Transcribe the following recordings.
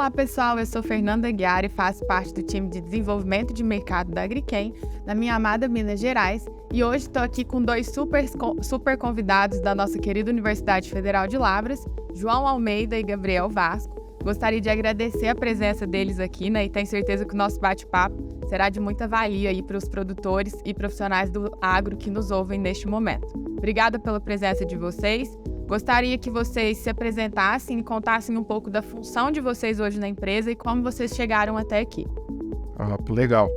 Olá pessoal, eu sou Fernanda Aguiar e faço parte do time de desenvolvimento de mercado da Agriquem, na minha amada Minas Gerais, e hoje estou aqui com dois super convidados da nossa querida Universidade Federal de Lavras, João Almeida e Gabriel Vasco. Gostaria de agradecer a presença deles aqui, e tenho certeza que o nosso bate-papo será de muita valia aí para os produtores e profissionais do agro que nos ouvem neste momento. Obrigada pela presença de vocês. Gostaria que vocês se apresentassem e contassem um pouco da função de vocês hoje na empresa e como vocês chegaram até aqui. Legal.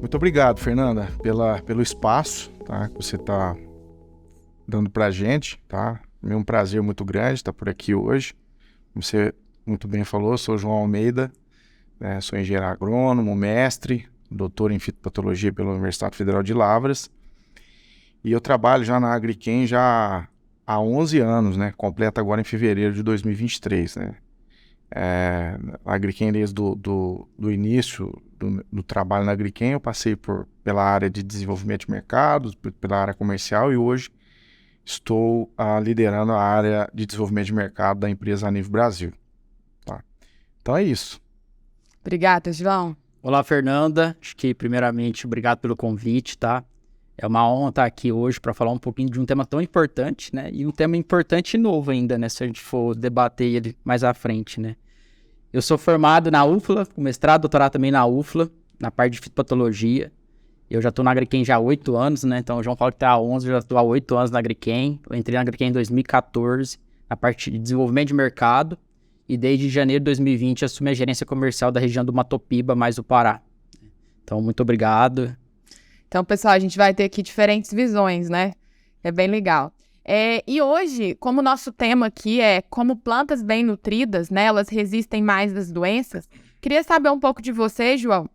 Muito obrigado, Fernanda, pelo espaço, tá, que você está dando para a gente. Tá? É um prazer muito grande estar por aqui hoje. Como você muito bem falou, sou João Almeida, né, sou engenheiro agrônomo, mestre, doutor em fitopatologia pela Universidade Federal de Lavras. E eu trabalho já na Agriquem há 11 anos, né? Completa agora em fevereiro de 2023, né? A Agriquem, desde do início do trabalho na Agriquem, eu passei pela área de desenvolvimento de mercados, pela área comercial, e hoje estou liderando a área de desenvolvimento de mercado da empresa a nível Brasil. Tá? Então é isso. Obrigada, João. Olá, Fernanda. Acho que, primeiramente, obrigado pelo convite, tá? É uma honra estar aqui hoje para falar um pouquinho de um tema tão importante, né? E um tema importante e novo ainda, né? Se a gente for debater ele mais à frente, né? Eu sou formado na UFLA, com mestrado, doutorado também na UFLA, na parte de fitopatologia. Eu já estou na Agriquem já há 8 anos, né? Então o João fala que está há 11, eu já estou há 8 anos na Agriquem. Eu entrei na Agriquem em 2014, na parte de desenvolvimento de mercado. E desde janeiro de 2020 assumi a gerência comercial da região do Mato Piba, mais o Pará. Então, muito obrigado. Então, pessoal, a gente vai ter aqui diferentes visões, né? É bem legal. E hoje, como o nosso tema aqui é como plantas bem nutridas, né? Elas resistem mais às doenças. Queria saber um pouco de você, João.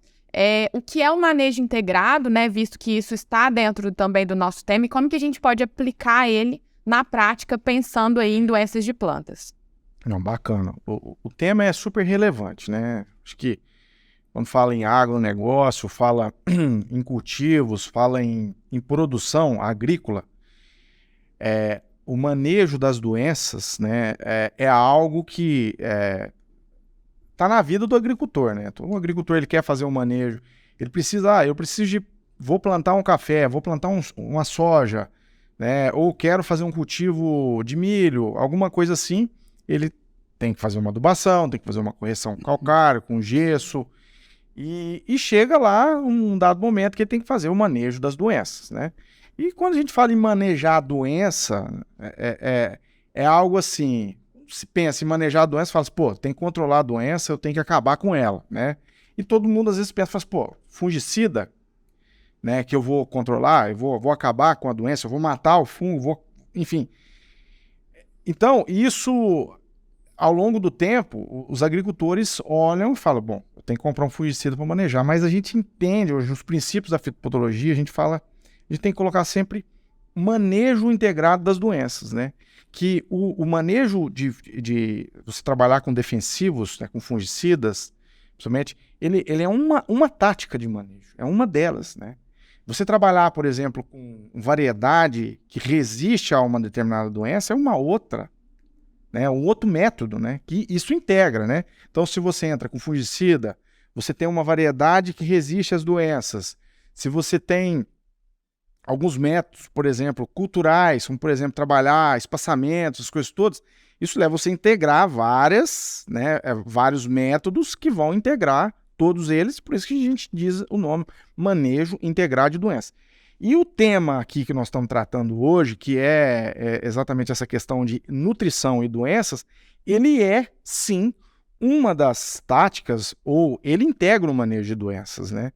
O que é o manejo integrado, né? Visto que isso está dentro também do nosso tema, e como que a gente pode aplicar ele na prática, pensando aí em doenças de plantas? Não, bacana. O tema é super relevante, né? Acho que quando fala em agronegócio, fala em cultivos, fala em produção agrícola, o manejo das doenças, né, é algo que está na vida do agricultor, né? Todo agricultor ele quer fazer um manejo, ele precisa, vou plantar um café, vou plantar uma soja, né, ou quero fazer um cultivo de milho, alguma coisa assim, ele tem que fazer uma adubação, tem que fazer uma correção calcária com gesso, e chega lá um dado momento que ele tem que fazer o manejo das doenças, né? E quando a gente fala em manejar a doença, é algo assim, se pensa em manejar a doença, fala assim, pô, tem que controlar a doença, eu tenho que acabar com ela, né? E todo mundo às vezes pensa, fala assim, pô, fungicida, né, que eu vou controlar, eu vou acabar com a doença, eu vou matar o fungo, enfim. Então, isso, ao longo do tempo, os agricultores olham e falam, bom, eu tenho que comprar um fungicida para manejar, mas a gente entende hoje os princípios da fitopatologia, a gente tem que colocar sempre manejo integrado das doenças, né? Que o manejo de você trabalhar com defensivos, né, com fungicidas, principalmente, ele é uma tática de manejo, é uma delas, né? Você trabalhar, por exemplo, com variedade que resiste a uma determinada doença é uma outra, né, um outro método, né, que isso integra, né? Então, se você entra com fungicida, você tem uma variedade que resiste às doenças. Se você tem alguns métodos, por exemplo, culturais, como, por exemplo, trabalhar espaçamentos, as coisas todas, isso leva você a integrar vários métodos que vão integrar todos eles, por isso que a gente diz o nome manejo integrado de doenças. E o tema aqui que nós estamos tratando hoje, que é exatamente essa questão de nutrição e doenças, ele é, sim, uma das táticas, ou ele integra o manejo de doenças, né?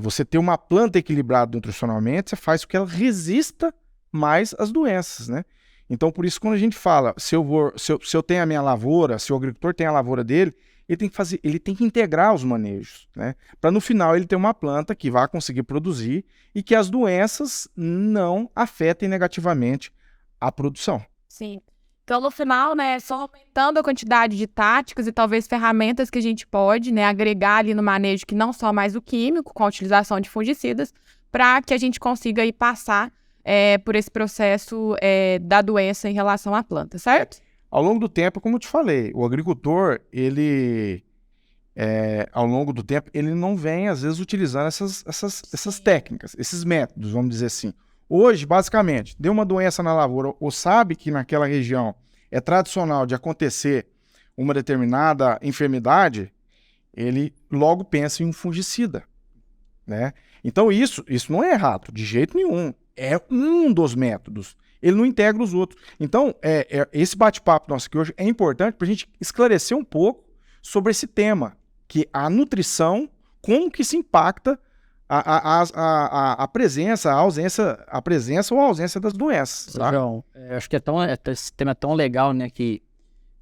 Você ter uma planta equilibrada nutricionalmente, você faz com que ela resista mais às doenças, né? Então, por isso, quando a gente fala, se eu tenho a minha lavoura, se o agricultor tem a lavoura dele, ele tem que integrar os manejos, né? Para no final ele ter uma planta que vai conseguir produzir e que as doenças não afetem negativamente a produção. Sim. Então, no final, né, só aumentando a quantidade de táticas e talvez ferramentas que a gente pode, né, agregar ali no manejo, que não só mais o químico, com a utilização de fungicidas, para que a gente consiga aí passar por esse processo da doença em relação à planta, certo? Ao longo do tempo, como eu te falei, o agricultor, ao longo do tempo, ele não vem, às vezes, utilizando essas técnicas, esses métodos, vamos dizer assim. Hoje, basicamente, deu uma doença na lavoura, ou sabe que naquela região é tradicional de acontecer uma determinada enfermidade, ele logo pensa em um fungicida, né? Então, isso não é errado, de jeito nenhum. É um dos métodos. Ele não integra os outros. Então, esse bate-papo nosso aqui hoje é importante para a gente esclarecer um pouco sobre esse tema, que a nutrição, como que se impacta a presença, a presença ou a ausência das doenças. Tá? João, acho que esse tema é tão legal, né, que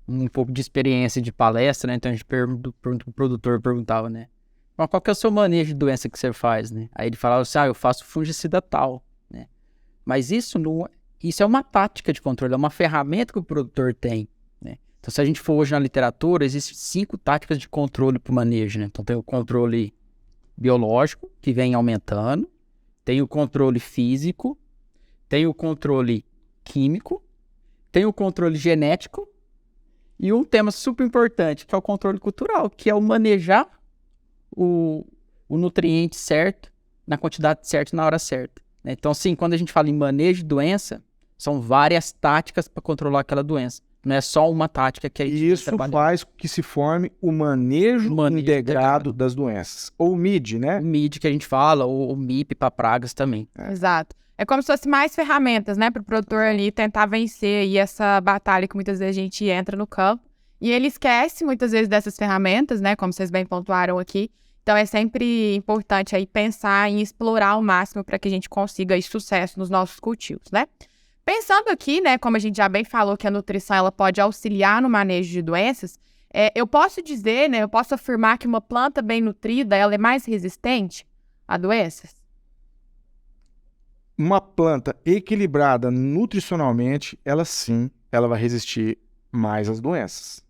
um pouco de experiência de palestra, né, então a gente pergunta pro produtor, perguntava, né, mas qual que é o seu manejo de doença que você faz, né? Aí ele falava assim, eu faço fungicida tal, né? Mas isso é uma tática de controle, é uma ferramenta que o produtor tem, né? Então, se a gente for hoje na literatura, existem 5 táticas de controle para o manejo, né? Então, tem o controle biológico, que vem aumentando, tem o controle físico, tem o controle químico, tem o controle genético e um tema super importante, que é o controle cultural, que é o manejar o nutriente certo, na quantidade certa e na hora certa, né? Então, sim, quando a gente fala em manejo de doença, são várias táticas para controlar aquela doença. Não é só uma tática que a gente Isso faz que se forme o manejo integrado das doenças. Ou MID, né? O MID que a gente fala, ou o MIP para pragas também. Exato. É como se fosse mais ferramentas, né, para o produtor ali tentar vencer aí essa batalha que muitas vezes a gente entra no campo. E ele esquece muitas vezes dessas ferramentas, né, como vocês bem pontuaram aqui. Então é sempre importante aí pensar em explorar ao máximo para que a gente consiga aí sucesso nos nossos cultivos, né? Pensando aqui, né, como a gente já bem falou que a nutrição ela pode auxiliar no manejo de doenças, eu posso dizer, né, eu posso afirmar que uma planta bem nutrida ela é mais resistente a doenças? Uma planta equilibrada nutricionalmente, ela vai resistir mais às doenças.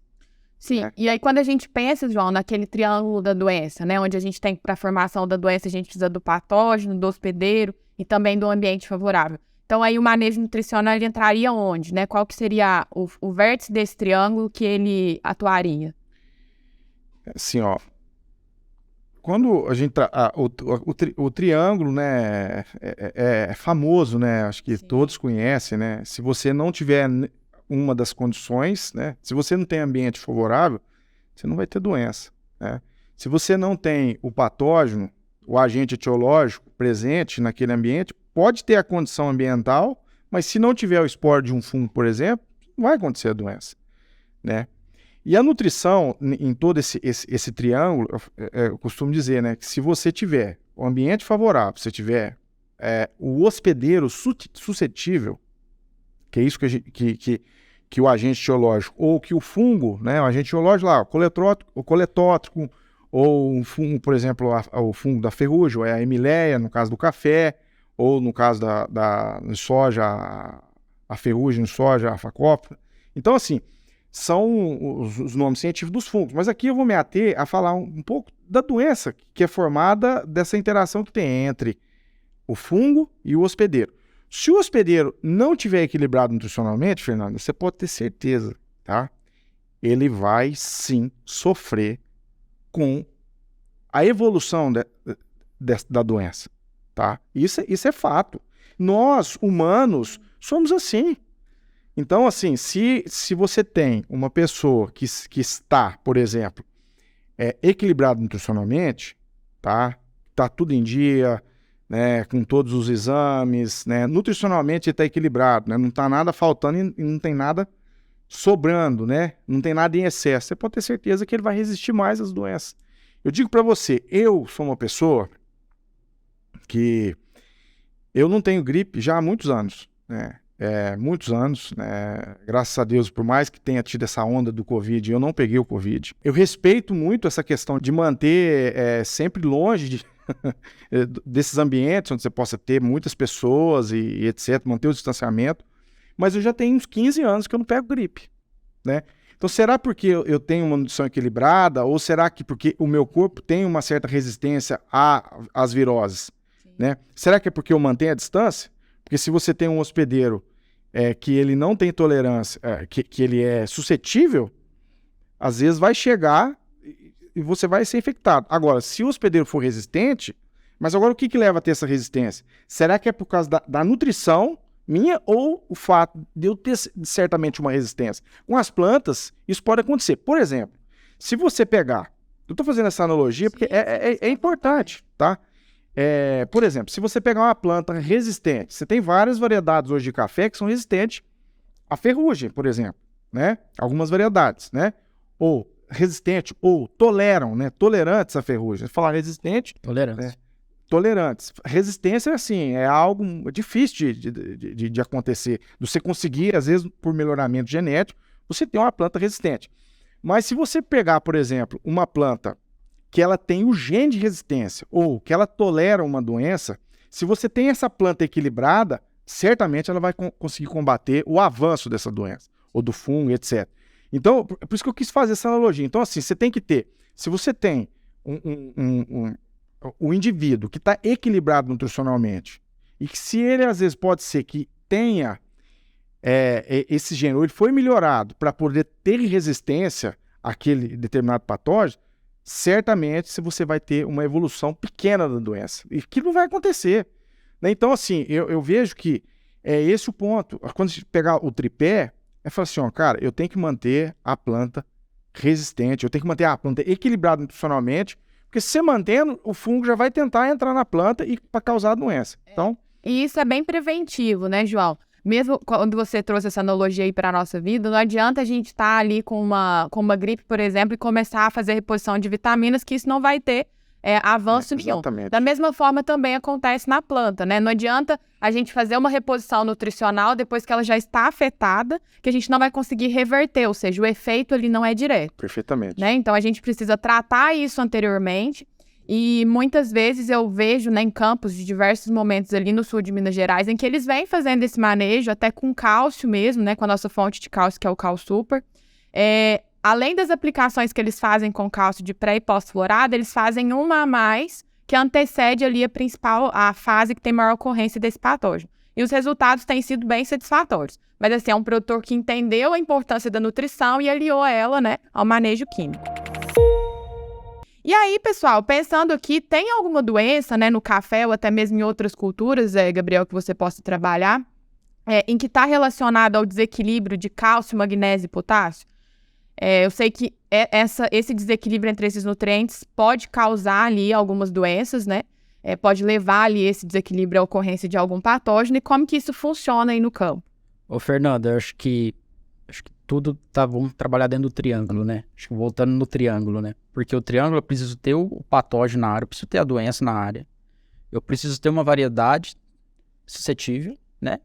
Sim, e aí quando a gente pensa, João, naquele triângulo da doença, né, onde a gente tem para a formação da doença, a gente precisa do patógeno, do hospedeiro e também do ambiente favorável. Então aí o manejo nutricional ele entraria onde, né? Qual que seria o vértice desse triângulo que ele atuaria? Assim, ó, quando a gente o triângulo, né, é famoso, né? Acho que todos conhecem, né? Se você não tiver uma das condições, né? Se você não tem ambiente favorável, você não vai ter doença, né? Se você não tem o patógeno, o agente etiológico presente naquele ambiente, pode ter a condição ambiental, mas se não tiver o esporo de um fungo, por exemplo, não vai acontecer a doença, né? E a nutrição, em todo esse triângulo, eu costumo dizer, né, que se você tiver o ambiente favorável, se tiver o hospedeiro suscetível, que é isso que o agente etiológico, ou que o fungo, né, o agente etiológico lá, o coletótrico, ou um fungo, por exemplo, o fungo da ferrugem, ou a hemileia, no caso do café, ou no caso da soja, a ferrugem, soja, a facóptera. Então, assim, são os nomes científicos dos fungos. Mas aqui eu vou me ater a falar um pouco da doença que é formada dessa interação que tem entre o fungo e o hospedeiro. Se o hospedeiro não tiver equilibrado nutricionalmente, Fernando, você pode ter certeza, tá? Ele vai sim sofrer com a evolução da doença, tá? Isso é fato. Nós, humanos, somos assim. Então, assim, se você tem uma pessoa que está, por exemplo, equilibrado nutricionalmente, tá tudo em dia, né, com todos os exames, né, nutricionalmente ele está equilibrado, né, não está nada faltando e não tem nada sobrando, né, não tem nada em excesso, você pode ter certeza que ele vai resistir mais às doenças. Eu digo para você, eu sou uma pessoa que eu não tenho gripe já há muitos anos, né, muitos anos, né? Graças a Deus, por mais que tenha tido essa onda do Covid, eu não peguei o Covid. Eu respeito muito essa questão de manter sempre longe desses ambientes onde você possa ter muitas pessoas e etc, manter o distanciamento, mas eu já tenho uns 15 anos que eu não pego gripe, né? Então, será porque eu tenho uma nutrição equilibrada ou será que porque o meu corpo tem uma certa resistência às viroses, né? Será que é porque eu mantenho a distância? Porque se você tem um hospedeiro que ele não tem tolerância, que ele é suscetível, às vezes vai chegar e você vai ser infectado. Agora, se o hospedeiro for resistente, mas agora o que leva a ter essa resistência? Será que é por causa da nutrição minha ou o fato de eu ter certamente uma resistência? Com as plantas, isso pode acontecer. Por exemplo, se você pegar, eu estou fazendo essa analogia porque é importante, tá? Por exemplo, se você pegar uma planta resistente, você tem várias variedades hoje de café que são resistentes à ferrugem, por exemplo, né? Algumas variedades, né? Ou resistente, ou toleram, né? Tolerantes à ferrugem. Falar resistente... Tolerância. Né? Tolerantes. Resistência, assim, é algo difícil de acontecer. Você conseguir, às vezes, por melhoramento genético, você tem uma planta resistente. Mas se você pegar, por exemplo, uma planta que ela tem o gene de resistência ou que ela tolera uma doença, se você tem essa planta equilibrada, certamente ela vai conseguir combater o avanço dessa doença, ou do fungo, etc. Então, por isso que eu quis fazer essa analogia. Então, assim, você tem que ter, se você tem o indivíduo que está equilibrado nutricionalmente, e que se ele, às vezes, pode ser que tenha esse gene, ou ele foi melhorado para poder ter resistência àquele determinado patógeno, certamente você vai ter uma evolução pequena da doença. E que não vai acontecer. Né? Então, assim, eu vejo que é esse o ponto. Quando a gente pegar o tripé, falar assim, ó, cara, eu tenho que manter a planta resistente, eu tenho que manter a planta equilibrada nutricionalmente, porque se você mantendo, o fungo já vai tentar entrar na planta e para causar a doença. Então... E isso é bem preventivo, né, João? Mesmo quando você trouxe essa analogia aí para a nossa vida, não adianta a gente estar ali com uma gripe, por exemplo, e começar a fazer reposição de vitaminas, que isso não vai ter avanço nenhum. Exatamente. Da mesma forma também acontece na planta, né? Não adianta a gente fazer uma reposição nutricional depois que ela já está afetada, que a gente não vai conseguir reverter, ou seja, o efeito ali não é direto. Perfeitamente. Né? Então a gente precisa tratar isso anteriormente. E muitas vezes eu vejo, né, em campos de diversos momentos ali no sul de Minas Gerais, em que eles vêm fazendo esse manejo, até com cálcio mesmo, né, com a nossa fonte de cálcio, que é o Cálcio Super. Além das aplicações que eles fazem com cálcio de pré e pós-florada, eles fazem uma a mais, que antecede ali a fase que tem maior ocorrência desse patógeno. E os resultados têm sido bem satisfatórios. Mas assim, é um produtor que entendeu a importância da nutrição e aliou ela, né, ao manejo químico. E aí, pessoal, pensando aqui, tem alguma doença, né, no café ou até mesmo em outras culturas, Gabriel, que você possa trabalhar, em que está relacionado ao desequilíbrio de cálcio, magnésio e potássio? Eu sei que esse desequilíbrio entre esses nutrientes pode causar ali algumas doenças, né? Pode levar ali esse desequilíbrio à ocorrência de algum patógeno. E como que isso funciona aí no campo? Ô, Fernanda, eu acho que tudo vamos trabalhar dentro do triângulo, né? Acho que voltando no triângulo, né? Porque o triângulo eu preciso ter o patógeno na área, eu preciso ter a doença na área, eu preciso ter uma variedade suscetível, né?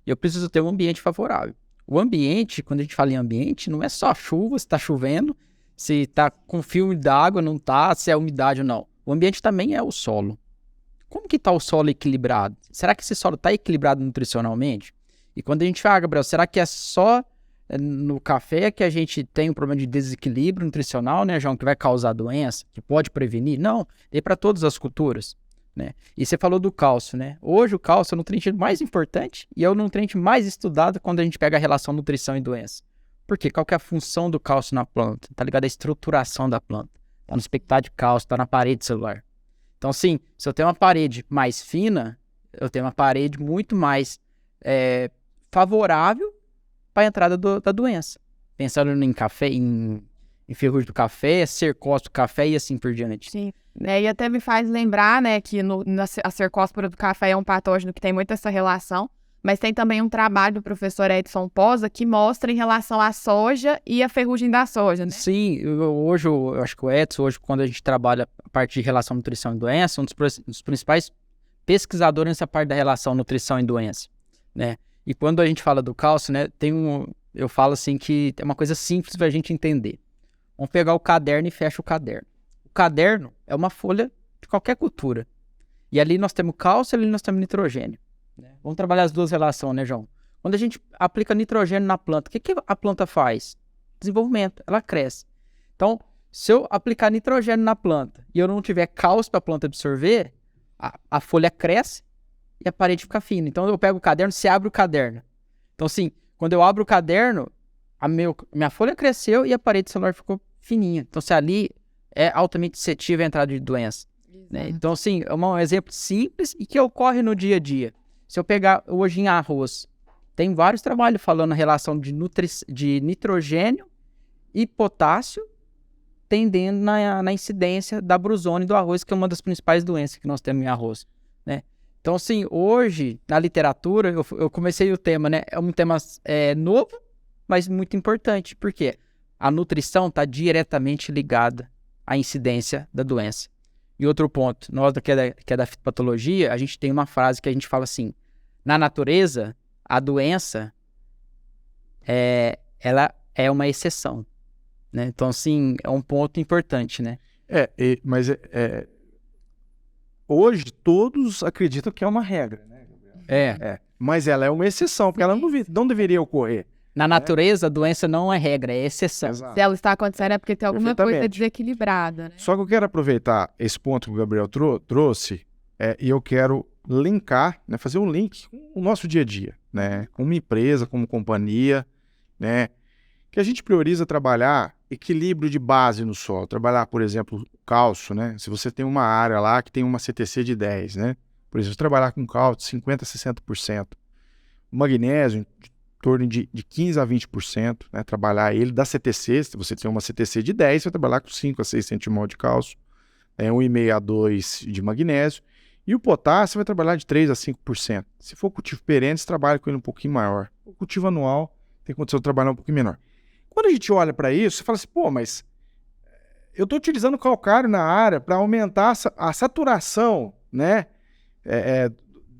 E eu preciso ter um ambiente favorável. O ambiente, quando a gente fala em ambiente, não é só chuva, se está chovendo, se está com filme d'água, não está, se é umidade ou não. O ambiente também é o solo. Como que está o solo equilibrado? Será que esse solo está equilibrado nutricionalmente? E quando a gente fala, Gabriel, será que é só no café que a gente tem um problema de desequilíbrio nutricional, né, João, que vai causar doença, que pode prevenir? Não, é para todas as culturas, né? E você falou do cálcio, né? Hoje o cálcio é o nutriente mais importante e é o nutriente mais estudado quando a gente pega a relação nutrição e doença. Por quê? Qual que é a função do cálcio na planta? Tá ligado à estruturação da planta. Tá no espectado de cálcio, tá na parede celular. Então, sim, se eu tenho uma parede mais fina, eu tenho uma parede muito mais favorável para a entrada da doença. Pensando em café, em ferrugem do café, cercose do café e assim por diante. Sim. E até me faz lembrar, né, que a cercóspora do café é um patógeno que tem muito essa relação, mas tem também um trabalho do professor Edson Posa que mostra em relação à soja e a ferrugem da soja, né? Sim, hoje eu acho que o Edson, hoje quando a gente trabalha a parte de relação nutrição e doença, um dos principais pesquisadores nessa parte da relação nutrição e doença, né? E quando a gente fala do cálcio, né, eu falo assim que é uma coisa simples para a gente entender. Vamos pegar o caderno e fecha o caderno. O caderno é uma folha de qualquer cultura. E ali nós temos cálcio e ali nós temos nitrogênio. Né? Vamos trabalhar as duas relações, né, João? Quando a gente aplica nitrogênio na planta, o que a planta faz? Desenvolvimento, ela cresce. Então, se eu aplicar nitrogênio na planta e eu não tiver cálcio para a planta absorver, a folha cresce e a parede fica fina. Então, eu pego o caderno, você abre o caderno. Então, assim, quando eu abro o caderno, minha folha cresceu e a parede celular ficou fininha. Então, se ali é altamente suscetível à entrada de doença. Né? Então, assim, é um exemplo simples e que ocorre no dia a dia. Se eu pegar hoje em arroz, tem vários trabalhos falando a relação de nitrogênio e potássio tendendo na incidência da brusone do arroz, que é uma das principais doenças que nós temos em arroz, né? Então, assim, hoje, na literatura, eu comecei o tema, né? É um tema novo, mas muito importante. Por quê? A nutrição está diretamente ligada à incidência da doença. E outro ponto, nós que é da fitopatologia, a gente tem uma frase que a gente fala assim, na natureza, a doença, ela é uma exceção. Né? Então, assim, é um ponto importante, né? Mas hoje todos acreditam que é uma regra, né, Gabriel? Mas ela é uma exceção, porque ela não deveria ocorrer. Na natureza, a doença não é regra, é exceção. Exato. Se ela está acontecendo é porque tem alguma coisa desequilibrada, né? Só que eu quero aproveitar esse ponto que o Gabriel trouxe e eu quero linkar, né, fazer um link com o nosso dia a dia, né? Com uma empresa, como companhia, né? Que a gente prioriza trabalhar equilíbrio de base no solo. Trabalhar, por exemplo, o cálcio, né? Se você tem uma área lá que tem uma CTC de 10, né? Por exemplo, trabalhar com cálcio de 50% a 60%. O magnésio, em torno de 15% a 20%, né? Trabalhar ele da CTC. Se você tem uma CTC de 10, você vai trabalhar com 5 a 6 centimol de cálcio. 1,5 a 2 de magnésio. E o potássio vai trabalhar de 3 a 5%. Se for cultivo perene, você trabalha com ele um pouquinho maior. O cultivo anual tem condição de trabalhar um pouquinho menor. Quando a gente olha para isso, você fala assim, pô, mas eu estou utilizando calcário na área para aumentar a saturação, né,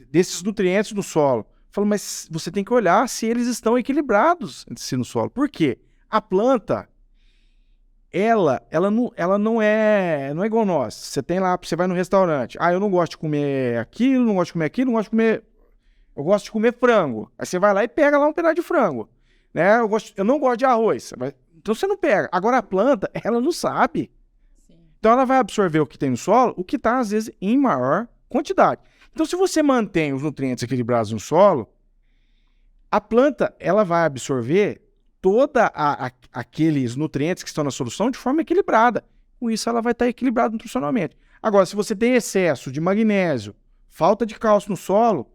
desses nutrientes no solo. Eu falo, mas você tem que olhar se eles estão equilibrados entre si no solo. Por quê? A planta, ela não é igual nós. Você tem lá, você vai no restaurante. Eu não gosto de comer aquilo, não gosto de comer aquilo, não gosto de comer... Eu gosto de comer frango. Aí você vai lá e pega lá um pedaço de frango. Né? Eu não gosto de arroz. Então você não pega. Agora a planta, ela não sabe. Sim. Então ela vai absorver o que tem no solo, o que está, às vezes, em maior quantidade. Então se você mantém os nutrientes equilibrados no solo, a planta ela vai absorver toda aqueles nutrientes que estão na solução de forma equilibrada. Com isso ela vai estar equilibrada nutricionalmente. Agora, se você tem excesso de magnésio, falta de cálcio no solo,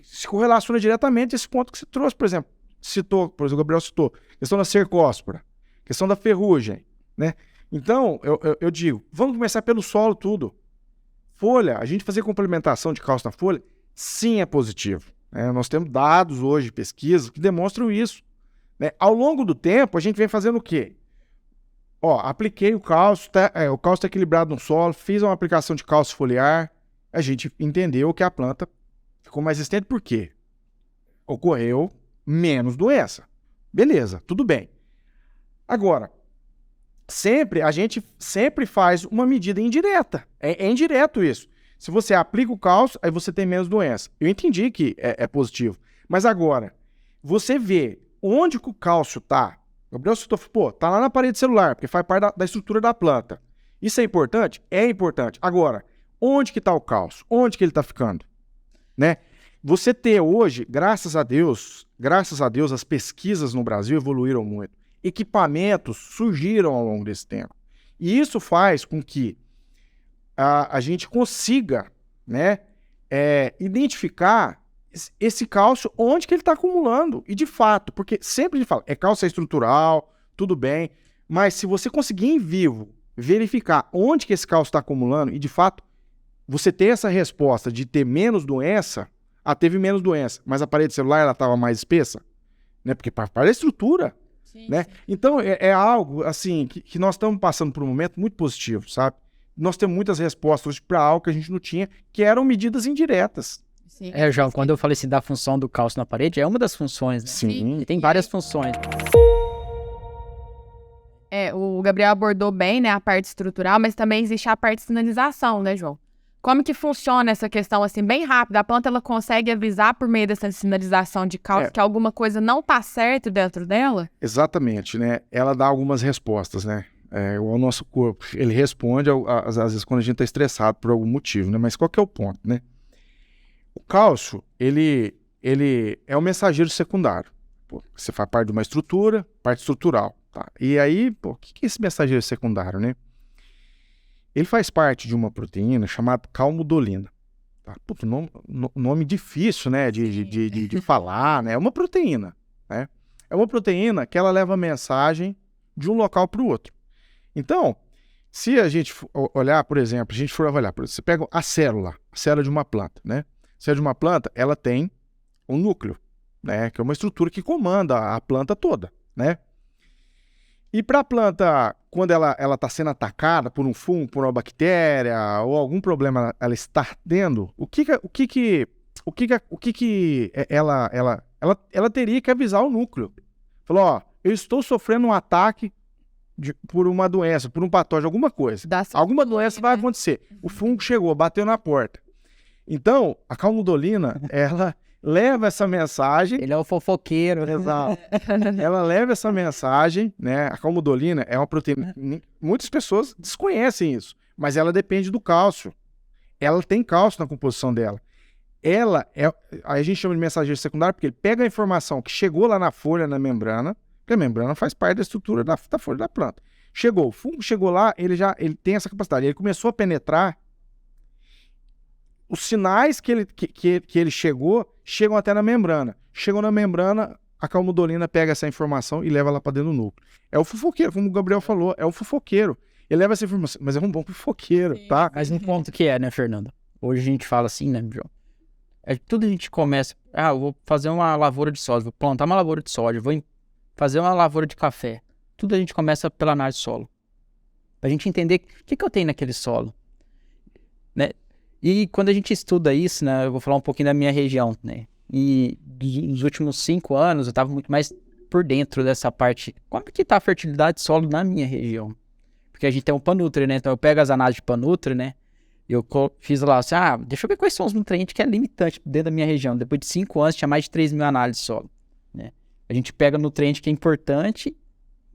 se correlaciona diretamente a esse ponto que você trouxe, por exemplo, o Gabriel citou, questão da cercóspora, questão da ferrugem, né? Então, eu digo, vamos começar pelo solo tudo. Folha, a gente fazer complementação de cálcio na folha, sim, é positivo. Né? Nós temos dados hoje, pesquisas, que demonstram isso. Né? Ao longo do tempo, a gente vem fazendo o quê? Apliquei o cálcio está equilibrado no solo, fiz uma aplicação de cálcio foliar, a gente entendeu que a planta ficou mais resistente, por quê? Ocorreu menos doença. Beleza, tudo bem. Agora, a gente sempre faz uma medida indireta. É indireto isso. Se você aplica o cálcio, aí você tem menos doença. Eu entendi que é positivo. Mas agora, você vê onde que o cálcio está. O Gabriel citou, tá lá na parede celular, porque faz parte da estrutura da planta. Isso é importante? É importante. Agora, onde que está o cálcio? Onde que ele está ficando? Né? Você ter hoje, graças a Deus, as pesquisas no Brasil evoluíram muito. Equipamentos surgiram ao longo desse tempo. E isso faz com que a gente consiga, né, identificar esse cálcio, onde que ele está acumulando. E de fato, porque sempre a gente fala, cálcio estrutural, tudo bem, mas se você conseguir em vivo verificar onde que esse cálcio está acumulando, e de fato, você ter essa resposta de ter menos doença, teve menos doença, mas a parede celular ela estava mais espessa, né? Porque para a estrutura, sim, né? Sim. Então é algo assim que nós estamos passando por um momento muito positivo, sabe? Nós temos muitas respostas para algo que a gente não tinha, que eram medidas indiretas. Sim, João, quando eu falei assim da função do cálcio na parede, é uma das funções, né? Sim. E tem várias funções. O Gabriel abordou bem, né, a parte estrutural, mas também existe a parte de sinalização, né, João? Como que funciona essa questão, assim, bem rápida? A planta, ela consegue avisar por meio dessa sinalização de cálcio que alguma coisa não está certo dentro dela? Exatamente, né? Ela dá algumas respostas, né? O nosso corpo, ele responde, às vezes, quando a gente está estressado por algum motivo, né? Mas qual que é o ponto, né? O cálcio, ele ele é um mensageiro secundário. Pô, você faz parte de uma estrutura, parte estrutural. Tá? E aí, pô, o que é esse mensageiro secundário, né? Ele faz parte de uma proteína chamada calmodulina. Tá? Puta, nome difícil, né, de falar, né? É uma proteína, né? É uma proteína que ela leva a mensagem de um local para o outro. Então, se a gente olhar, por exemplo, você pega a célula de uma planta, né? A célula de uma planta, ela tem um núcleo, né? Que é uma estrutura que comanda a planta toda, né? E para a planta, quando ela está sendo atacada por um fungo, por uma bactéria ou algum problema ela está tendo, o que ela teria que avisar o núcleo? Falou, ó, eu estou sofrendo um ataque por uma doença, por um patógeno, alguma coisa. Alguma doença vai acontecer. O fungo chegou, bateu na porta. Então, a calmodulina, ela leva essa mensagem. Ele é o fofoqueiro. Exato. Ela leva essa mensagem, né? A calmodulina é uma proteína. Muitas pessoas desconhecem isso, mas ela depende do cálcio. Ela tem cálcio na composição dela. Aí a gente chama de mensageiro secundário porque ele pega a informação que chegou lá na folha, na membrana, porque a membrana faz parte da estrutura da folha da planta. O fungo chegou lá, ele tem essa capacidade. Ele começou a penetrar. Os sinais que ele chegam até na membrana. Chegam na membrana, a calmodulina pega essa informação e leva lá para dentro do núcleo. É o fofoqueiro, como o Gabriel falou, é o fofoqueiro. Ele leva essa informação, mas é um bom fofoqueiro, tá? Mas um ponto que né, Fernando? Hoje a gente fala assim, né, João? Tudo a gente começa, eu vou fazer uma lavoura de soja, vou plantar uma lavoura de soja, vou fazer uma lavoura de café. Tudo a gente começa pela análise de solo. Pra gente entender o que eu tenho naquele solo, né? E quando a gente estuda isso, né, eu vou falar um pouquinho da minha região, né? E nos últimos 5 anos eu estava muito mais por dentro dessa parte. Como que tá a fertilidade de solo na minha região? Porque a gente tem um Panutri, né? Então eu pego as análises de Panutri, né? Eu fiz lá assim, deixa eu ver quais são os nutrientes que é limitante dentro da minha região. Depois de 5 anos tinha mais de 3 mil análises de solo, né? A gente pega nutriente que é importante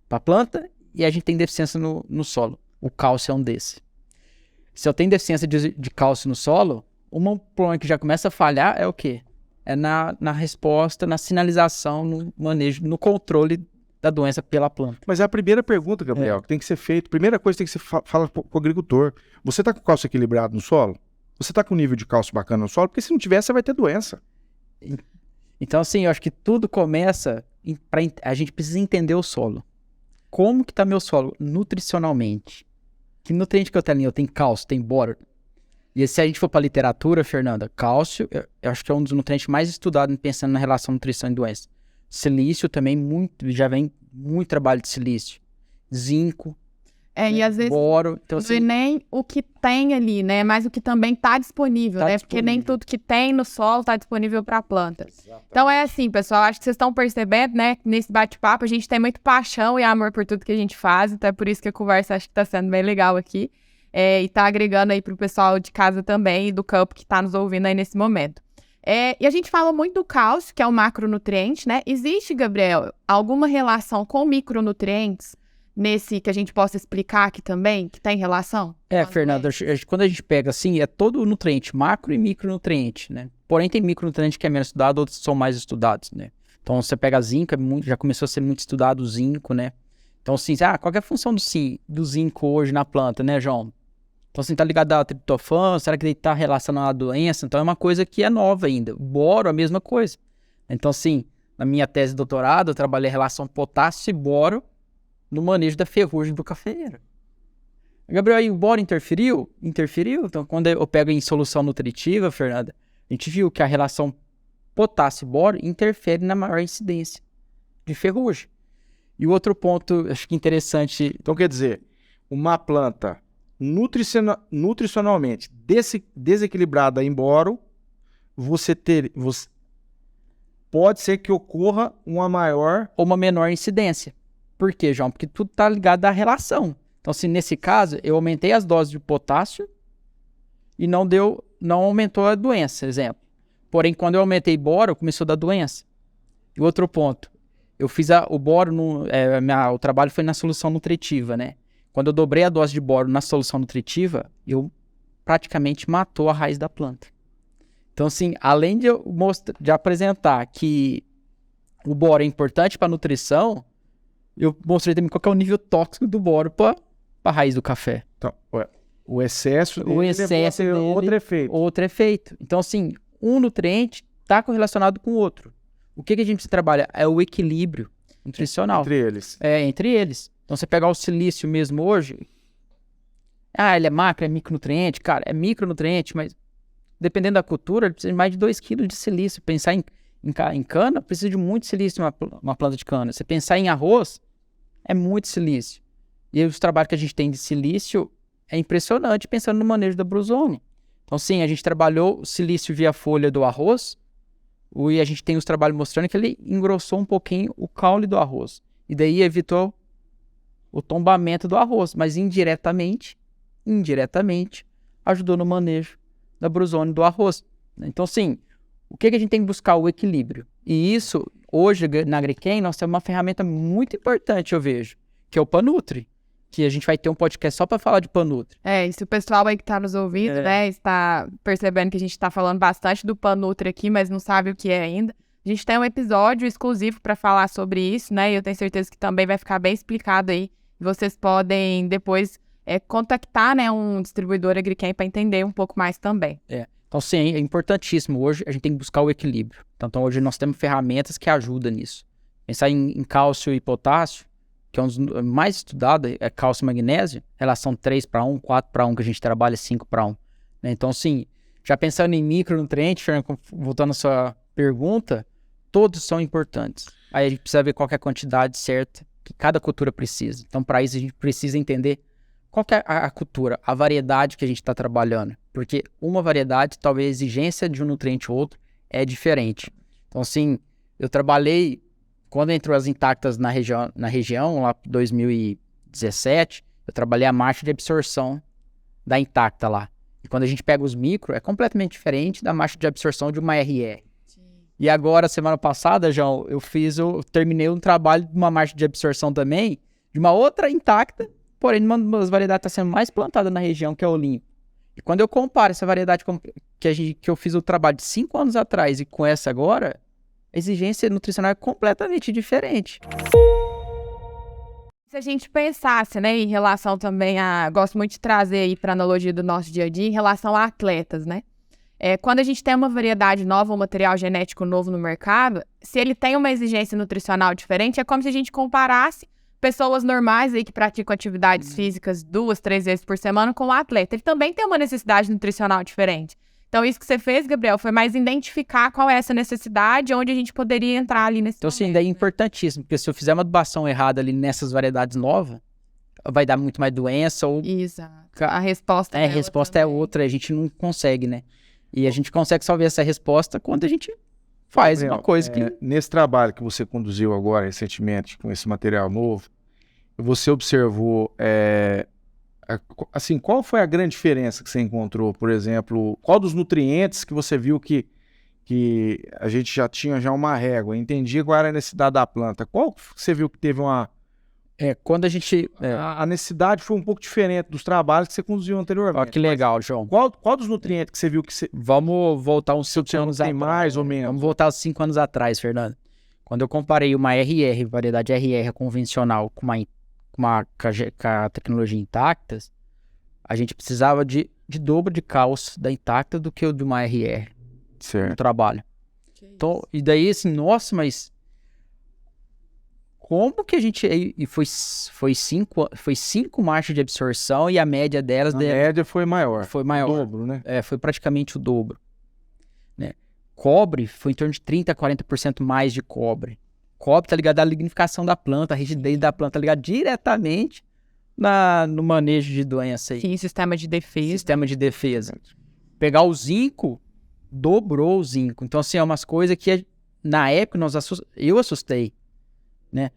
para a planta e a gente tem deficiência no solo. O cálcio é um desse. Se eu tenho deficiência de cálcio no solo, uma planta que já começa a falhar é o quê? É na resposta, na sinalização, no manejo, no controle da doença pela planta. Mas é a primeira pergunta, Gabriel, que tem que ser feita. Primeira coisa que tem que ser fala para o agricultor. Você está com cálcio equilibrado no solo? Você está com nível de cálcio bacana no solo? Porque se não tiver, você vai ter doença. Então, assim, eu acho que tudo começa... A gente precisa entender o solo. Como que está meu solo nutricionalmente? Que nutriente que eu tenho ali? Eu tenho cálcio, tenho boro. E se a gente for para a literatura, Fernanda, cálcio, eu acho que é um dos nutrientes mais estudados pensando na relação nutrição e doença. Silício também, já vem muito trabalho de silício. Zinco, e às vezes boro. Então, não é nem o que tem ali, né? Mas o que também está disponível, né? Disponível. Porque nem tudo que tem no solo está disponível para a planta. Exatamente. Então é assim, pessoal, acho que vocês estão percebendo, né? Nesse bate-papo a gente tem muito paixão e amor por tudo que a gente faz, então é por isso que a conversa acho que está sendo bem legal aqui. E está agregando aí para o pessoal de casa também e do campo que está nos ouvindo aí nesse momento. E a gente fala muito do cálcio, que é um macronutriente, né? Existe, Gabriel, alguma relação com micronutrientes nesse que a gente possa explicar aqui também, que tem relação? Fernanda, quando a gente pega assim, é todo nutriente, macro e micronutriente, né? Porém, tem micronutriente que é menos estudado, outros são mais estudados, né? Então, você pega zinco, já começou a ser muito estudado o zinco, né? Então, assim, qual é a função do zinco hoje na planta, né, João? Então, assim, tá ligado à triptofano, será que ele tá relacionado à doença? Então, é uma coisa que é nova ainda. O boro, a mesma coisa. Então, assim, na minha tese de doutorado, eu trabalhei a relação potássio e boro no manejo da ferrugem do cafeeiro. Gabriel, aí o boro interferiu? Interferiu. Então, quando eu pego em solução nutritiva, Fernanda, a gente viu que a relação potássio e boro interfere na maior incidência de ferrugem. E o outro ponto, acho que interessante... Então, quer dizer, uma planta nutricionalmente desequilibrada em boro, pode ser que ocorra uma maior ou uma menor incidência. Por quê, João? Porque tudo está ligado à relação. Então, se nesse caso, eu aumentei as doses de potássio e não aumentou a doença, exemplo. Porém, quando eu aumentei boro, começou a dar doença. E outro ponto, eu fiz o boro, o trabalho foi na solução nutritiva, né? Quando eu dobrei a dose de boro na solução nutritiva, eu praticamente matou a raiz da planta. Então, assim, além de eu de apresentar que o boro é importante para nutrição, eu mostrei também qual que é o nível tóxico do boro para a raiz do café. Então, o excesso O excesso dele, dele, outro efeito. Então, assim, um nutriente está correlacionado com o outro. O que a gente trabalha é o equilíbrio nutricional. Entre eles. Entre eles. Então, você pegar o silício mesmo hoje, ele é macro, é micronutriente, cara, é micronutriente, mas dependendo da cultura, ele precisa de mais de 2 kg de silício. Pensar em cana, precisa de muito silício uma planta de cana. Você pensar em arroz, é muito silício. E aí, os trabalhos que a gente tem de silício é impressionante pensando no manejo da brusone. Então, sim, a gente trabalhou o silício via folha do arroz e a gente tem os trabalhos mostrando que ele engrossou um pouquinho o caule do arroz. E daí evitou o tombamento do arroz, mas indiretamente, ajudou no manejo da brusone do arroz. Então, sim, o que a gente tem que buscar? O equilíbrio. E isso, hoje, na Agriquem, nós temos uma ferramenta muito importante, eu vejo, que é o Panutri. Que a gente vai ter um podcast só para falar de Panutri. E se o pessoal aí que tá nos ouvindo, né, está percebendo que a gente tá falando bastante do Panutri aqui, mas não sabe o que é ainda, a gente tem um episódio exclusivo para falar sobre isso, né, e eu tenho certeza que também vai ficar bem explicado aí. Vocês podem depois contactar, né, um distribuidor Agriquem para entender um pouco mais também. Então, sim, é importantíssimo. Hoje a gente tem que buscar o equilíbrio. Então hoje nós temos ferramentas que ajudam nisso. Pensar em cálcio e potássio, que é um dos mais estudados, é cálcio e magnésio, relação 3:1, 4:1, que a gente trabalha 5:1. Né? Então, sim, já pensando em micronutrientes, Fernando, voltando à sua pergunta, todos são importantes. Aí a gente precisa ver qual que é a quantidade certa que cada cultura precisa. Então, para isso, a gente precisa entender qual que é a cultura, a variedade que a gente está trabalhando. Porque uma variedade, talvez a exigência de um nutriente ou outro é diferente. Então, assim, eu trabalhei, quando entrou as intactas na região, lá em 2017, eu trabalhei a marcha de absorção da intacta lá. E quando a gente pega os micro, é completamente diferente da marcha de absorção de uma RR. Sim. E agora, semana passada, João, eu terminei um trabalho de uma marcha de absorção também, de uma outra intacta, porém, uma das variedades está sendo mais plantada na região, que é o Olimpo. E quando eu comparo essa variedade que eu fiz o trabalho de 5 anos atrás e com essa agora, a exigência nutricional é completamente diferente. Se a gente pensasse, né, em relação também gosto muito de trazer aí para a analogia do nosso dia a dia, em relação a atletas, né? Quando a gente tem uma variedade nova, um material genético novo no mercado, se ele tem uma exigência nutricional diferente, é como se a gente comparasse pessoas normais aí que praticam atividades físicas 2, 3 vezes por semana com o atleta. Ele também tem uma necessidade nutricional diferente. Então, isso que você fez, Gabriel, foi mais identificar qual é essa necessidade, onde a gente poderia entrar ali nesse Então, sim, daí é importantíssimo, porque se eu fizer uma adubação errada ali nessas variedades novas, vai dar muito mais doença ou... Exato. A resposta a resposta é outra, a gente não consegue, né? E a gente consegue só ver essa resposta quando a gente faz uma coisa que... Nesse trabalho que você conduziu agora, recentemente, com esse material novo, você observou... assim, qual foi a grande diferença que você encontrou, por exemplo, qual dos nutrientes que você viu que a gente já tinha uma régua, entendia qual era a necessidade da planta, qual que você viu que teve uma... quando a gente... A necessidade foi um pouco diferente dos trabalhos que você conduziu anteriormente. Olha que legal, João. Qual dos nutrientes que você viu que você... Vamos voltar uns 5 anos atrás. Mais ou menos. Vamos voltar uns 5 anos atrás, Fernando. Quando eu comparei uma RR, variedade RR convencional, com a tecnologia intactas, a gente precisava de dobro de cálcio da intacta do que o de uma RR no trabalho. Então, e daí assim, nossa, mas como que a gente... E foi 5 marchas de absorção e a média delas... A média foi maior. Foi maior. O dobro, né? Foi praticamente o dobro. Né? Cobre foi em torno de 30% a 40% mais de cobre. Cobre tá ligado à lignificação da planta, a rigidez da planta tá ligado diretamente no manejo de doença aí. Sim, sistema de defesa. Pegar o zinco, dobrou o zinco. Então, assim, é umas coisas que na época eu assustei, né?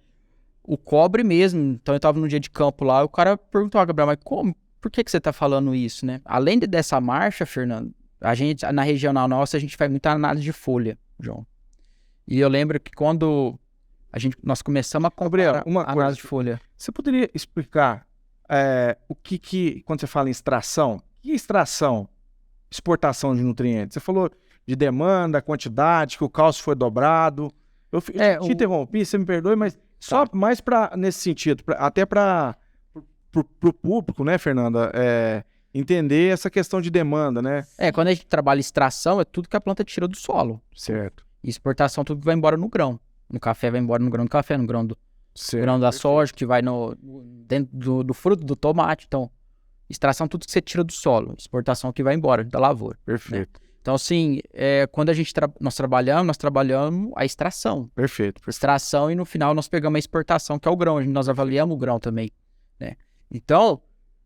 O cobre mesmo. Então, eu tava num dia de campo lá, o cara perguntou, Gabriel, mas como? Por que você tá falando isso, né? Além dessa marcha, Fernando, a gente, na regional nossa, a gente faz muita análise de folha, João. E eu lembro que quando nós começamos a comparar a análise de folha. Você poderia explicar o que, quando você fala em extração, que extração, exportação de nutrientes? Você falou de demanda, quantidade, que o cálcio foi dobrado. Eu te interrompi, você me perdoe, mas só mais nesse sentido, até para o público, né, Fernanda, entender essa questão de demanda, né? Quando a gente trabalha extração, é tudo que a planta tira do solo. Certo. E exportação, tudo que vai embora no grão. No café vai embora no grão do café, no grão Certo. grão da soja, que vai dentro do fruto do tomate. Então, extração, tudo que você tira do solo. Exportação que vai embora da lavoura. Perfeito. Né? Então, assim, quando nós trabalhamos a extração. Perfeito. Extração e no final nós pegamos a exportação, que é o grão. Nós avaliamos o grão também, né? Então,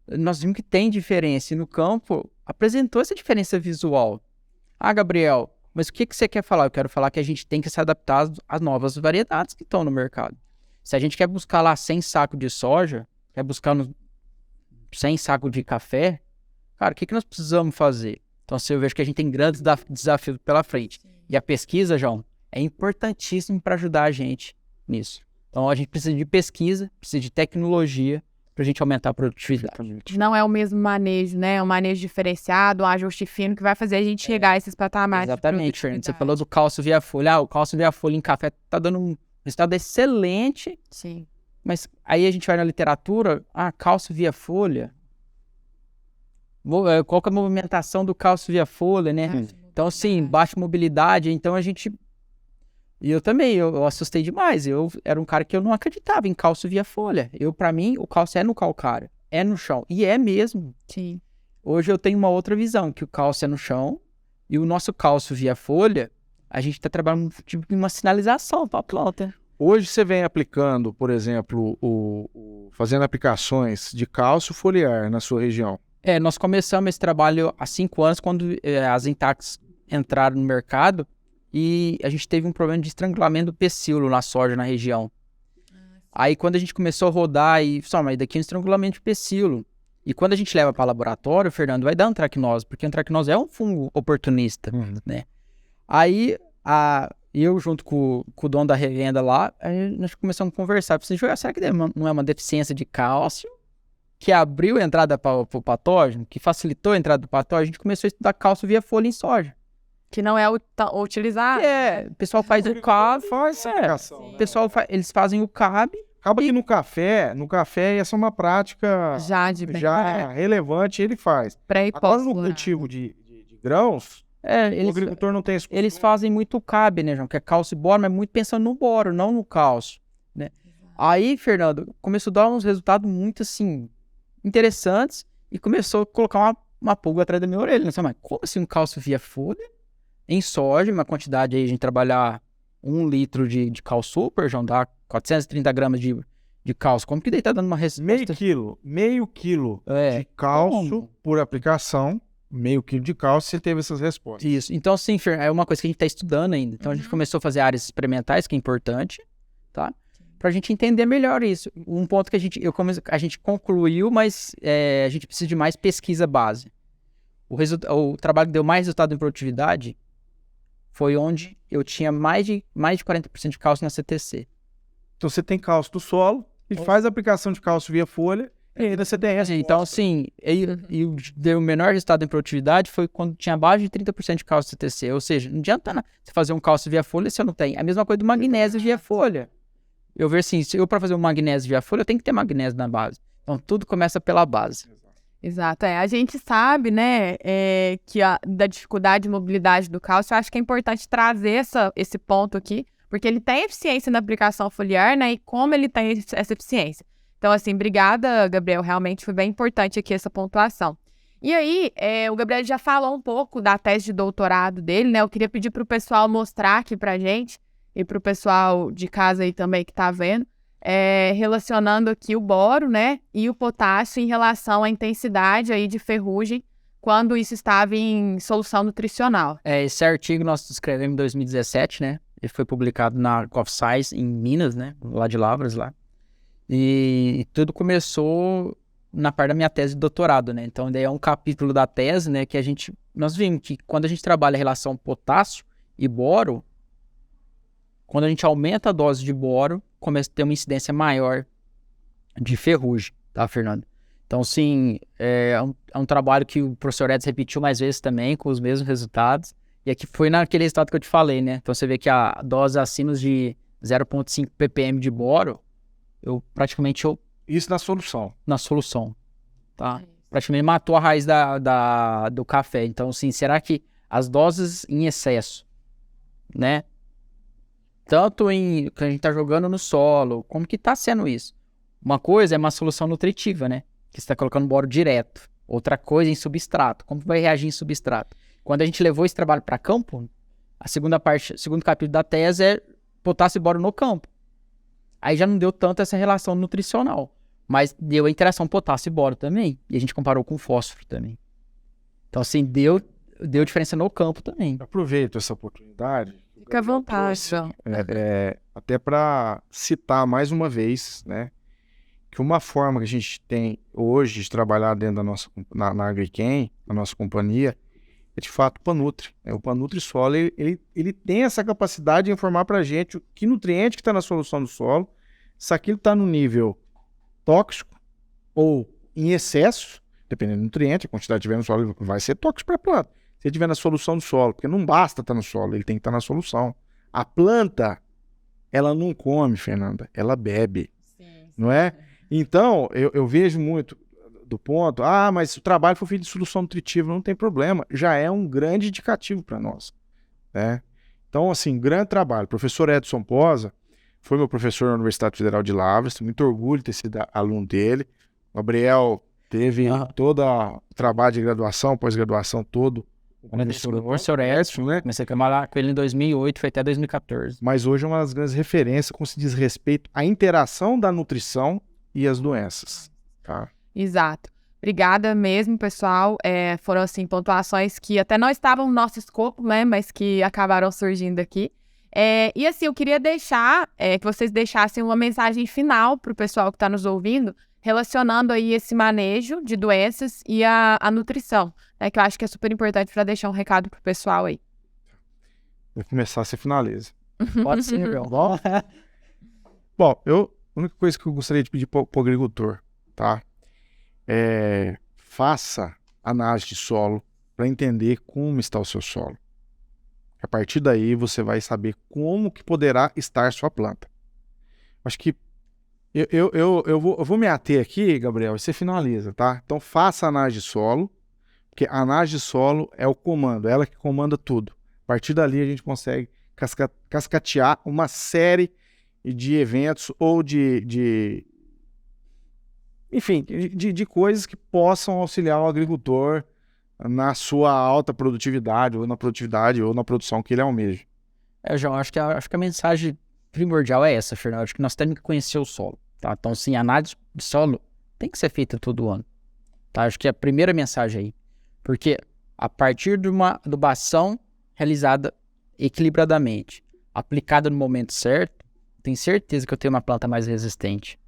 nós vimos que tem diferença. E no campo, apresentou essa diferença visual. Gabriel, mas o que você quer falar? Eu quero falar que a gente tem que se adaptar às novas variedades que estão no mercado. Se a gente quer buscar lá 100 sacos de soja, quer buscar 100 sacos de café, cara, o que nós precisamos fazer? Então, assim, eu vejo que a gente tem grandes desafios pela frente. E a pesquisa, João, é importantíssima para ajudar a gente nisso. Então, a gente precisa de pesquisa, precisa de tecnologia para a gente aumentar a produtividade. Exatamente. Não é o mesmo manejo, né? É um manejo diferenciado, um ajuste fino que vai fazer a gente chegar a esses patamares. Exatamente, Fernando. Você falou do cálcio via folha. O cálcio via folha em café está dando um resultado excelente. Sim. Mas aí a gente vai na literatura, cálcio via folha. Qual que é a movimentação do cálcio via folha, né? Então, sim, baixa mobilidade. Então, E eu também, eu assustei demais. Eu era um cara que eu não acreditava em cálcio via folha. Para mim, o cálcio é no calcário, é no chão. E é mesmo. Sim. Hoje eu tenho uma outra visão, que o cálcio é no chão e o nosso cálcio via folha, a gente está trabalhando tipo uma sinalização para a planta. Hoje você vem aplicando, por exemplo, fazendo aplicações de cálcio foliar na sua região. Nós começamos esse trabalho há 5 anos, quando as Intacs entraram no mercado. E a gente teve um problema de estrangulamento do pecíolo na soja na região. Aí quando a gente começou a rodar, mas daqui é um estrangulamento de pecíolo. E quando a gente leva para laboratório, Fernando, vai dar anthracnose, porque anthracnose é um fungo oportunista, né? Aí eu junto com o dono da revenda lá, aí nós começamos a conversar. Será que não é uma deficiência de cálcio que abriu a entrada para o patógeno, que facilitou a entrada do patógeno? A gente começou a estudar cálcio via folha em soja. Que não é utilizado. O pessoal faz o CAB. O pessoal eles fazem o CAB. Acaba que no café essa é uma prática já relevante, ele faz. Agora no cultivo de grãos, o agricultor não tem isso. Eles fazem muito CAB, né, João? Que é cálcio e boro, mas muito pensando no boro, não no cálcio, né? Aí, Fernando, começou a dar uns resultados muito, assim, interessantes e começou a colocar uma pulga atrás da minha orelha. Mas como assim um cálcio via folha? Em soja, uma quantidade aí, a gente trabalhar 1 litro de cálcio super, João, dá 430 gramas de cálcio. Como que daí tá dando uma resposta? Meio quilo de cálcio por aplicação, meio quilo de cálcio, você teve essas respostas. Isso. Então, sim, é uma coisa que a gente tá estudando ainda. Então, a gente começou a fazer áreas experimentais, que é importante, tá? Pra gente entender melhor isso. Um ponto que a gente concluiu, mas a gente precisa de mais pesquisa base. O trabalho que deu mais resultado em produtividade foi onde eu tinha mais de 40% de cálcio na CTC. Então você tem cálcio do solo e faz a aplicação de cálcio via folha e ainda você tem resposta. Então, assim, deu o menor resultado em produtividade foi quando tinha abaixo de 30% de cálcio CTC. Ou seja, não adianta você fazer um cálcio via folha se eu não tenho. A mesma coisa do magnésio via folha. Eu vejo assim, se eu para fazer um magnésio via folha, eu tenho que ter magnésio na base. Então, tudo começa pela base. Exato, a gente sabe, né, que da dificuldade de mobilidade do cálcio, eu acho que é importante trazer esse ponto aqui, porque ele tem eficiência na aplicação foliar, né, e como ele tem essa eficiência. Então, assim, obrigada, Gabriel, realmente foi bem importante aqui essa pontuação. E aí, o Gabriel já falou um pouco da tese de doutorado dele, né, eu queria pedir para o pessoal mostrar aqui pra gente, e para o pessoal de casa aí também que tá vendo, relacionando aqui o boro, né, e o potássio em relação à intensidade aí de ferrugem quando isso estava em solução nutricional. Esse artigo nós escrevemos em 2017, né? Ele foi publicado na CoffScience em Minas, né? Lá de Lavras, lá. E tudo começou na parte da minha tese de doutorado, né? Então, daí é um capítulo da tese, né? Que nós vimos que quando a gente trabalha a relação potássio e boro, quando a gente aumenta a dose de boro, começa a ter uma incidência maior de ferrugem, tá, Fernando? Então, sim, é um trabalho que o professor Edson repetiu mais vezes também, com os mesmos resultados. E aqui foi naquele resultado que eu te falei, né? Então você vê que a dose acima de 0,5 ppm de boro, praticamente Isso na solução. na solução, tá? Praticamente matou a raiz do café. Então, assim, será que as doses em excesso, né? Tanto em que a gente tá jogando no solo, como que tá sendo isso? Uma coisa é uma solução nutritiva, né? Que você tá colocando boro direto. Outra coisa em substrato. Como que vai reagir em substrato? Quando a gente levou esse trabalho para campo, a segunda parte, o segundo capítulo da tese é potássio e boro no campo. Aí já não deu tanto essa relação nutricional, mas deu a interação potássio e boro também. E a gente comparou com fósforo também. Então, assim, deu diferença no campo também. Aproveito essa oportunidade. Fica à vontade, João. Até para citar mais uma vez, né, que uma forma que a gente tem hoje de trabalhar dentro da nossa, na AgriQuem, na nossa companhia, é de fato o Panutri. O Panutri Solo, ele tem essa capacidade de informar para a gente que nutriente que está na solução do solo, se aquilo está no nível tóxico ou em excesso, dependendo do nutriente, a quantidade que tiver no solo vai ser tóxico para a planta. Se ele estiver na solução do solo, porque não basta estar no solo, ele tem que estar na solução. A planta, ela não come, Fernanda, ela bebe, não é? Então, eu vejo muito do ponto, mas o trabalho foi feito de solução nutritiva, não tem problema, já é um grande indicativo para nós, né? Então, assim, grande trabalho. O professor Edson Posa foi meu professor na Universidade Federal de Lavras, tenho muito orgulho de ter sido aluno dele. O Gabriel teve todo o trabalho de graduação, pós-graduação todo. O professor Edson, né? Comecei a trabalhar com ele em 2008, foi até 2014. Mas hoje é uma das grandes referências com se diz respeito à interação da nutrição e as doenças, tá? Exato. Obrigada mesmo, pessoal. Foram, assim, pontuações que até não estavam no nosso escopo, né? Mas que acabaram surgindo aqui. E, assim, eu queria deixar que vocês deixassem uma mensagem final para o pessoal que está nos ouvindo, relacionando aí esse manejo de doenças e a nutrição, né? Que eu acho que é super importante para deixar um recado pro pessoal aí. Vou começar, você finaliza. Pode ser, meu. Bom, a única coisa que eu gostaria de pedir para o agricultor, tá? Faça análise de solo para entender como está o seu solo. A partir daí você vai saber como que poderá estar sua planta. Acho que eu vou me ater aqui, Gabriel, e você finaliza, tá? Então faça análise de solo, porque a análise de solo é o comando, é ela que comanda tudo. A partir dali a gente consegue cascatear uma série de eventos ou enfim, de coisas que possam auxiliar o agricultor na sua alta produtividade, ou na produtividade, ou na produção que ele almeja. João, acho que a mensagem primordial é essa, Fernando. Acho que nós temos que conhecer o solo, tá? Então, sim, a análise de solo tem que ser feita todo ano, tá? Acho que é a primeira mensagem aí. Porque a partir de uma adubação realizada equilibradamente, aplicada no momento certo, tenho certeza que eu tenho uma planta mais resistente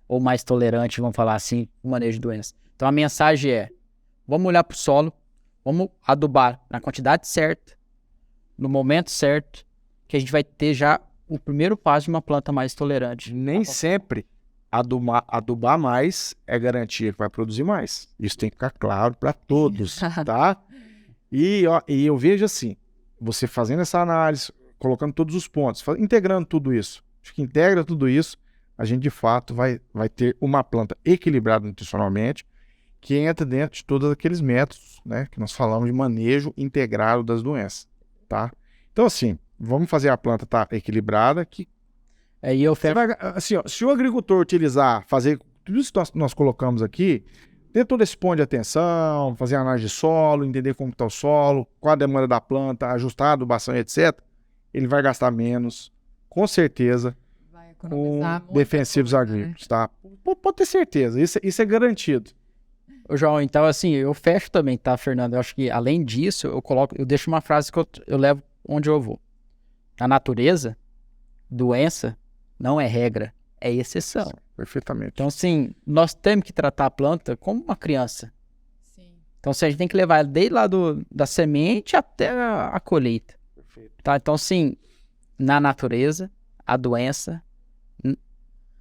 ou mais tolerante, vamos falar assim, no manejo de doenças. Então a mensagem é, vamos olhar para o solo, vamos adubar na quantidade certa, no momento certo, que a gente vai ter já o primeiro passo de uma planta mais tolerante. Nem sempre adubar mais é garantia que vai produzir mais. Isso tem que ficar claro para todos, tá? E eu vejo assim, você fazendo essa análise, colocando todos os pontos, integrando tudo isso. Acho que integra tudo isso, a gente de fato vai ter uma planta equilibrada nutricionalmente, que entra dentro de todos aqueles métodos, né, que nós falamos de manejo integrado das doenças, tá? Então assim, vamos fazer a planta estar equilibrada, que assim, se o agricultor fazer tudo isso que nós colocamos aqui, ter todo esse ponto de atenção, fazer análise de solo, entender como está o solo, qual a demanda da planta, ajustar a adubação, etc., ele vai gastar menos, com certeza, com defensivos agrícolas, tá? Pode ter certeza, isso é garantido. João, então assim, eu fecho também, tá, Fernando? Eu acho que além disso, eu deixo uma frase que eu levo onde eu vou. Na natureza, doença não é regra, é exceção. Perfeitamente. Então, assim, nós temos que tratar a planta como uma criança. Sim. Então, assim, a gente tem que levar desde lá da semente até a colheita. Perfeito. Tá? Então, assim, na natureza, a doença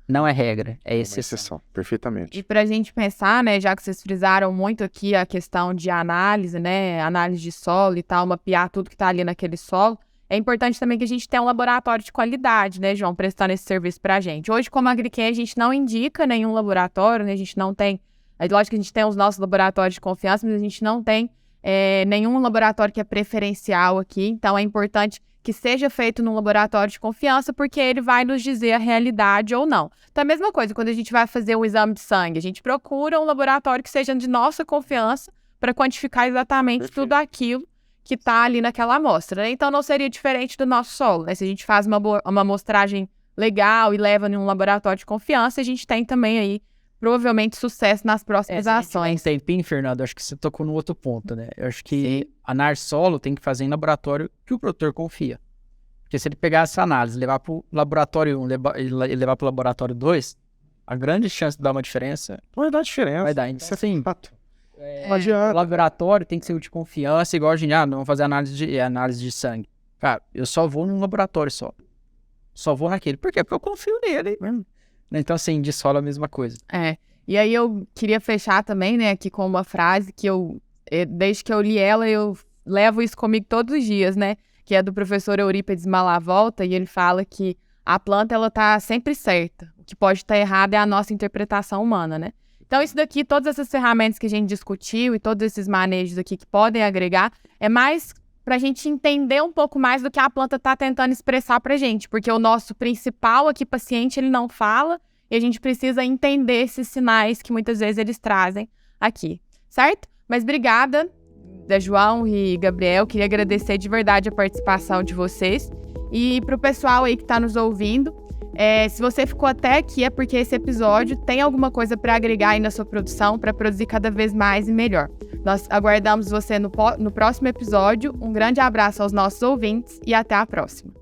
não é regra, é Uma exceção. exceção, perfeitamente. E para a gente pensar, né, já que vocês frisaram muito aqui a questão de análise, né, análise de solo e tal, mapear tudo que está ali naquele solo, é importante também que a gente tenha um laboratório de qualidade, né, João, prestando esse serviço para a gente. Hoje, como AgriQuem, a gente não indica nenhum laboratório, né, a gente não tem... É lógico que a gente tem os nossos laboratórios de confiança, mas a gente não tem nenhum laboratório que é preferencial aqui, então é importante que seja feito num laboratório de confiança, porque ele vai nos dizer a realidade ou não. Então, a mesma coisa, quando a gente vai fazer um exame de sangue, a gente procura um laboratório que seja de nossa confiança para quantificar exatamente tudo aquilo que está ali naquela amostra, né? Então, não seria diferente do nosso solo, né? Se a gente faz uma amostragem legal e leva em um laboratório de confiança, a gente tem também aí, provavelmente, sucesso nas próximas ações. Se a gente tem tempinho, Fernando, acho que você tocou no outro ponto, né? Eu acho que a análise solo tem que fazer em laboratório que o produtor confia. Porque se ele pegar essa análise, levar para o laboratório 1 e levar para o laboratório 2, a grande chance de dar uma diferença Vai dar diferença. vai dar. Então, Isso é assim, fato. Não o adianta. laboratório tem que ser de confiança, igual a gente, não vamos fazer análise de sangue. Cara, eu só vou num laboratório só. Só vou naquele. Por quê? Porque eu confio nele. Então, assim, de solo é a mesma coisa. E aí eu queria fechar também, né, aqui com uma frase que desde que eu li ela, eu levo isso comigo todos os dias, né, que é do professor Eurípides Malavolta, e ele fala que a planta, ela tá sempre certa. O que pode estar errado é a nossa interpretação humana, né? Então, isso daqui, todas essas ferramentas que a gente discutiu e todos esses manejos aqui que podem agregar, é mais para a gente entender um pouco mais do que a planta está tentando expressar para a gente, porque o nosso principal aqui, paciente, ele não fala, e a gente precisa entender esses sinais que muitas vezes eles trazem aqui, certo? Mas obrigada, João e Gabriel, queria agradecer de verdade a participação de vocês. E para o pessoal aí que está nos ouvindo, se você ficou até aqui é porque esse episódio tem alguma coisa para agregar aí na sua produção, para produzir cada vez mais e melhor. Nós aguardamos você no próximo episódio. Um grande abraço aos nossos ouvintes e até a próxima.